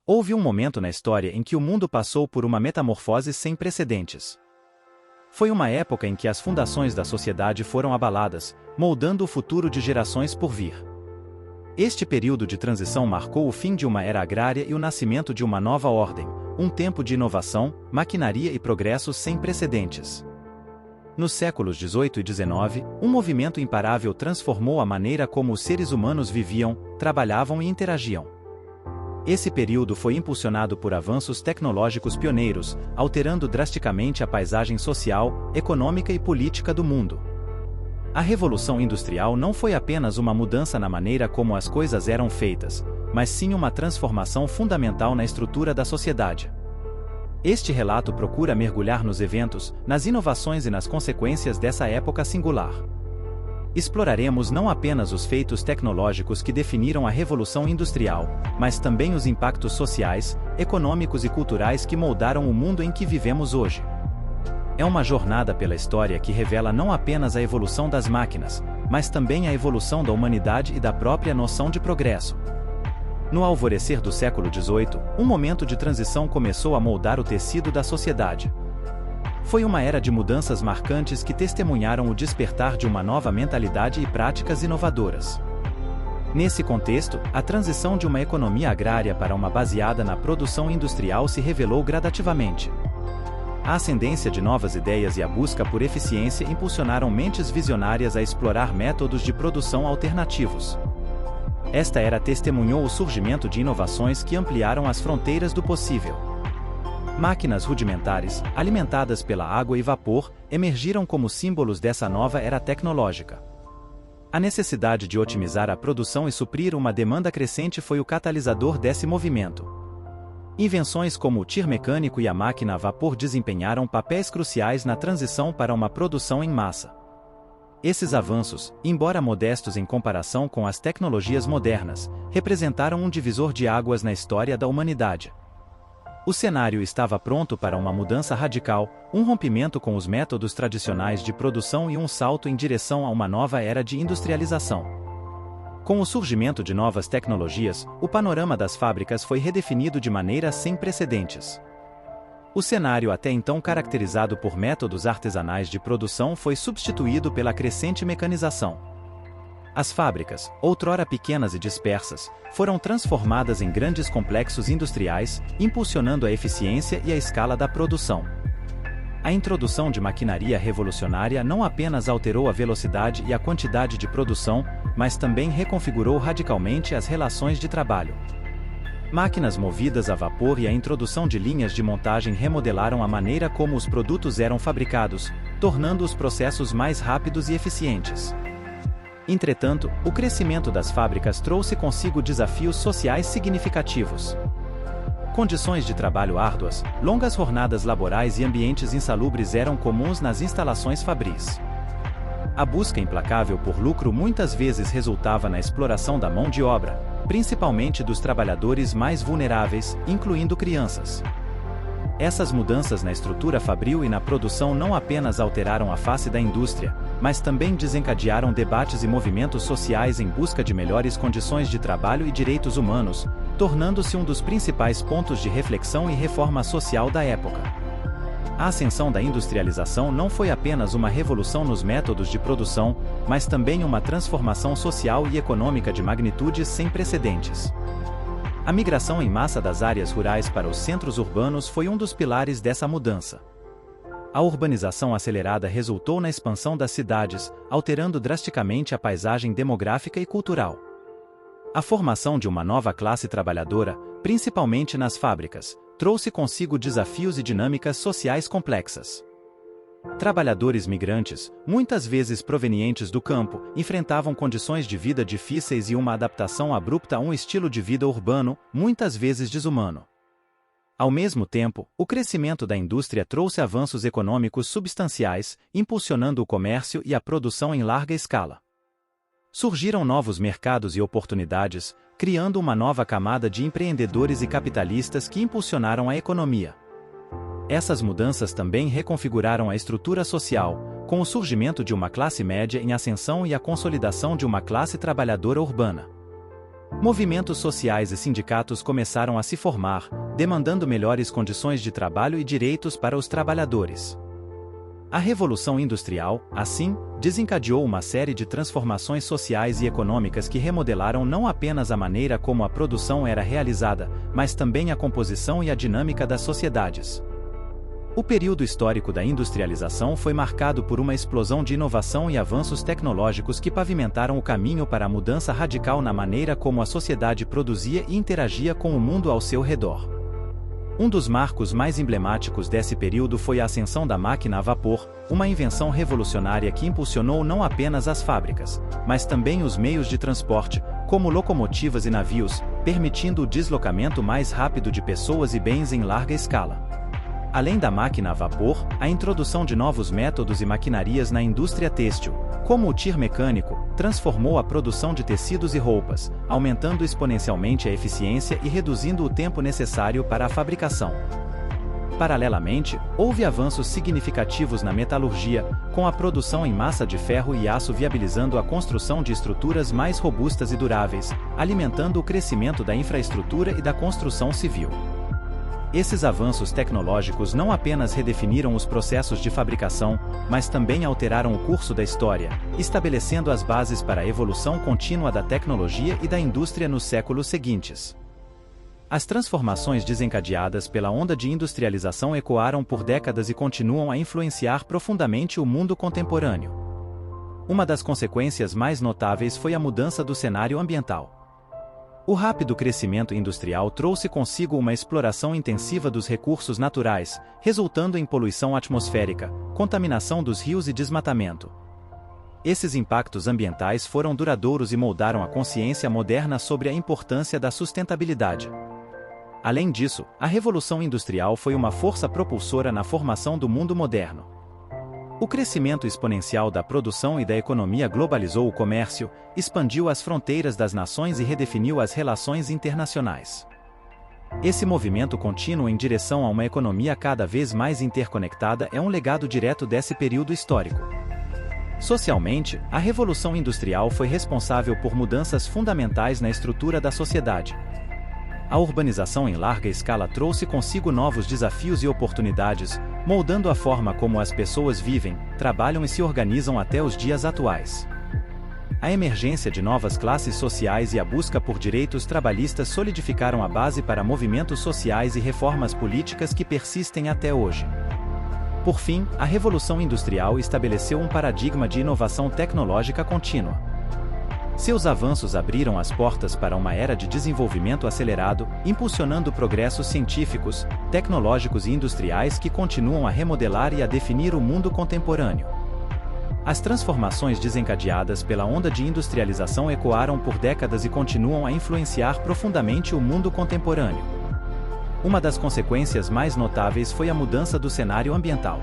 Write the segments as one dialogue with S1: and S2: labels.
S1: Houve um momento na história em que o mundo passou por uma metamorfose sem precedentes. Foi uma época em que as fundações da sociedade foram abaladas, moldando o futuro de gerações por vir. Este período de transição marcou o fim de uma era agrária e o nascimento de uma nova ordem, um tempo de inovação, maquinaria e progressos sem precedentes. Nos séculos XVIII e XIX, um movimento imparável transformou a maneira como os seres humanos viviam, trabalhavam e interagiam. Esse período foi impulsionado por avanços tecnológicos pioneiros, alterando drasticamente a paisagem social, econômica e política do mundo. A Revolução Industrial não foi apenas uma mudança na maneira como as coisas eram feitas, mas sim uma transformação fundamental na estrutura da sociedade. Este relato procura mergulhar nos eventos, nas inovações e nas consequências dessa época singular. Exploraremos não apenas os feitos tecnológicos que definiram a Revolução Industrial, mas também os impactos sociais, econômicos e culturais que moldaram o mundo em que vivemos hoje. É uma jornada pela história que revela não apenas a evolução das máquinas, mas também a evolução da humanidade e da própria noção de progresso. No alvorecer do século XVIII, um momento de transição começou a moldar o tecido da sociedade. Foi uma era de mudanças marcantes que testemunharam o despertar de uma nova mentalidade e práticas inovadoras. Nesse contexto, a transição de uma economia agrária para uma baseada na produção industrial se revelou gradativamente. A ascendência de novas ideias e a busca por eficiência impulsionaram mentes visionárias a explorar métodos de produção alternativos. Esta era testemunhou o surgimento de inovações que ampliaram as fronteiras do possível. Máquinas rudimentares, alimentadas pela água e vapor, emergiram como símbolos dessa nova era tecnológica. A necessidade de otimizar a produção e suprir uma demanda crescente foi o catalisador desse movimento. Invenções como o tir mecânico e a máquina a vapor desempenharam papéis cruciais na transição para uma produção em massa. Esses avanços, embora modestos em comparação com as tecnologias modernas, representaram um divisor de águas na história da humanidade. O cenário estava pronto para uma mudança radical, um rompimento com os métodos tradicionais de produção e um salto em direção a uma nova era de industrialização. Com o surgimento de novas tecnologias, o panorama das fábricas foi redefinido de maneira sem precedentes. O cenário até então caracterizado por métodos artesanais de produção foi substituído pela crescente mecanização. As fábricas, outrora pequenas e dispersas, foram transformadas em grandes complexos industriais, impulsionando a eficiência e a escala da produção. A introdução de maquinaria revolucionária não apenas alterou a velocidade e a quantidade de produção, mas também reconfigurou radicalmente as relações de trabalho. Máquinas movidas a vapor e a introdução de linhas de montagem remodelaram a maneira como os produtos eram fabricados, tornando os processos mais rápidos e eficientes. Entretanto, o crescimento das fábricas trouxe consigo desafios sociais significativos. Condições de trabalho árduas, longas jornadas laborais e ambientes insalubres eram comuns nas instalações fabris. A busca implacável por lucro muitas vezes resultava na exploração da mão de obra, principalmente dos trabalhadores mais vulneráveis, incluindo crianças. Essas mudanças na estrutura fabril e na produção não apenas alteraram a face da indústria, mas também desencadearam debates e movimentos sociais em busca de melhores condições de trabalho e direitos humanos, tornando-se um dos principais pontos de reflexão e reforma social da época. A ascensão da industrialização não foi apenas uma revolução nos métodos de produção, mas também uma transformação social e econômica de magnitudes sem precedentes. A migração em massa das áreas rurais para os centros urbanos foi um dos pilares dessa mudança. A urbanização acelerada resultou na expansão das cidades, alterando drasticamente a paisagem demográfica e cultural. A formação de uma nova classe trabalhadora, principalmente nas fábricas, trouxe consigo desafios e dinâmicas sociais complexas. Trabalhadores migrantes, muitas vezes provenientes do campo, enfrentavam condições de vida difíceis e uma adaptação abrupta a um estilo de vida urbano, muitas vezes desumano. Ao mesmo tempo, o crescimento da indústria trouxe avanços econômicos substanciais, impulsionando o comércio e a produção em larga escala. Surgiram novos mercados e oportunidades, criando uma nova camada de empreendedores e capitalistas que impulsionaram a economia. Essas mudanças também reconfiguraram a estrutura social, com o surgimento de uma classe média em ascensão e a consolidação de uma classe trabalhadora urbana. Movimentos sociais e sindicatos começaram a se formar, demandando melhores condições de trabalho e direitos para os trabalhadores. A Revolução Industrial, assim, desencadeou uma série de transformações sociais e econômicas que remodelaram não apenas a maneira como a produção era realizada, mas também a composição e a dinâmica das sociedades. O período histórico da industrialização foi marcado por uma explosão de inovação e avanços tecnológicos que pavimentaram o caminho para a mudança radical na maneira como a sociedade produzia e interagia com o mundo ao seu redor. Um dos marcos mais emblemáticos desse período foi a ascensão da máquina a vapor, uma invenção revolucionária que impulsionou não apenas as fábricas, mas também os meios de transporte, como locomotivas e navios, permitindo o deslocamento mais rápido de pessoas e bens em larga escala. Além da máquina a vapor, a introdução de novos métodos e maquinarias na indústria têxtil, como o tir mecânico, transformou a produção de tecidos e roupas, aumentando exponencialmente a eficiência e reduzindo o tempo necessário para a fabricação. Paralelamente, houve avanços significativos na metalurgia, com a produção em massa de ferro e aço viabilizando a construção de estruturas mais robustas e duráveis, alimentando o crescimento da infraestrutura e da construção civil. Esses avanços tecnológicos não apenas redefiniram os processos de fabricação, mas também alteraram o curso da história, estabelecendo as bases para a evolução contínua da tecnologia e da indústria nos séculos seguintes. As transformações desencadeadas pela onda de industrialização ecoaram por décadas e continuam a influenciar profundamente o mundo contemporâneo. Uma das consequências mais notáveis foi a mudança do cenário ambiental. O rápido crescimento industrial trouxe consigo uma exploração intensiva dos recursos naturais, resultando em poluição atmosférica, contaminação dos rios e desmatamento. Esses impactos ambientais foram duradouros e moldaram a consciência moderna sobre a importância da sustentabilidade. Além disso, a Revolução Industrial foi uma força propulsora na formação do mundo moderno. O crescimento exponencial da produção e da economia globalizou o comércio, expandiu as fronteiras das nações e redefiniu as relações internacionais. Esse movimento contínuo em direção a uma economia cada vez mais interconectada é um legado direto desse período histórico. Socialmente, a Revolução Industrial foi responsável por mudanças fundamentais na estrutura da sociedade. A urbanização em larga escala trouxe consigo novos desafios e oportunidades, moldando a forma como as pessoas vivem, trabalham e se organizam até os dias atuais. A emergência de novas classes sociais e a busca por direitos trabalhistas solidificaram a base para movimentos sociais e reformas políticas que persistem até hoje. Por fim, a Revolução Industrial estabeleceu um paradigma de inovação tecnológica contínua. Seus avanços abriram as portas para uma era de desenvolvimento acelerado, impulsionando progressos científicos, tecnológicos e industriais que continuam a remodelar e a definir o mundo contemporâneo. As transformações desencadeadas pela onda de industrialização ecoaram por décadas e continuam a influenciar profundamente o mundo contemporâneo. Uma das consequências mais notáveis foi a mudança do cenário ambiental.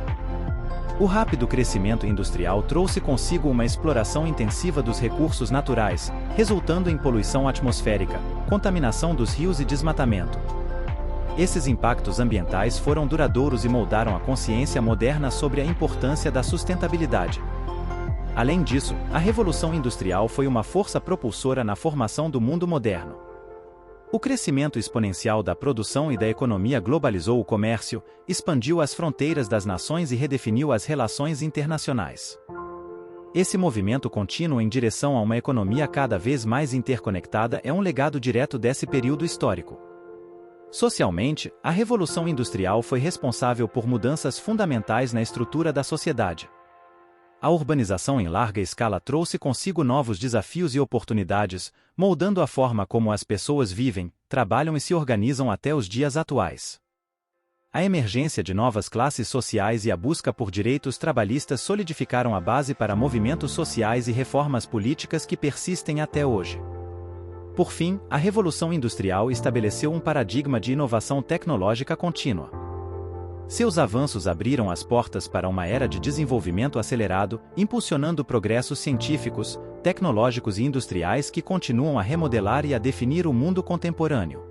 S1: O rápido crescimento industrial trouxe consigo uma exploração intensiva dos recursos naturais, resultando em poluição atmosférica, contaminação dos rios e desmatamento. Esses impactos ambientais foram duradouros e moldaram a consciência moderna sobre a importância da sustentabilidade. Além disso, a Revolução Industrial foi uma força propulsora na formação do mundo moderno. O crescimento exponencial da produção e da economia globalizou o comércio, expandiu as fronteiras das nações e redefiniu as relações internacionais. Esse movimento contínuo em direção a uma economia cada vez mais interconectada é um legado direto desse período histórico. Socialmente, a Revolução Industrial foi responsável por mudanças fundamentais na estrutura da sociedade. A urbanização em larga escala trouxe consigo novos desafios e oportunidades, moldando a forma como as pessoas vivem, trabalham e se organizam até os dias atuais. A emergência de novas classes sociais e a busca por direitos trabalhistas solidificaram a base para movimentos sociais e reformas políticas que persistem até hoje. Por fim, a Revolução Industrial estabeleceu um paradigma de inovação tecnológica contínua. Seus avanços abriram as portas para uma era de desenvolvimento acelerado, impulsionando progressos científicos, tecnológicos e industriais que continuam a remodelar e a definir o mundo contemporâneo.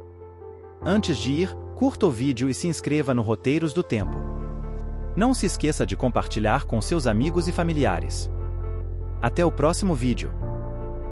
S1: Antes de ir, curta o vídeo e se inscreva no Roteiros do Tempo. Não se esqueça de compartilhar com seus amigos e familiares. Até o próximo vídeo.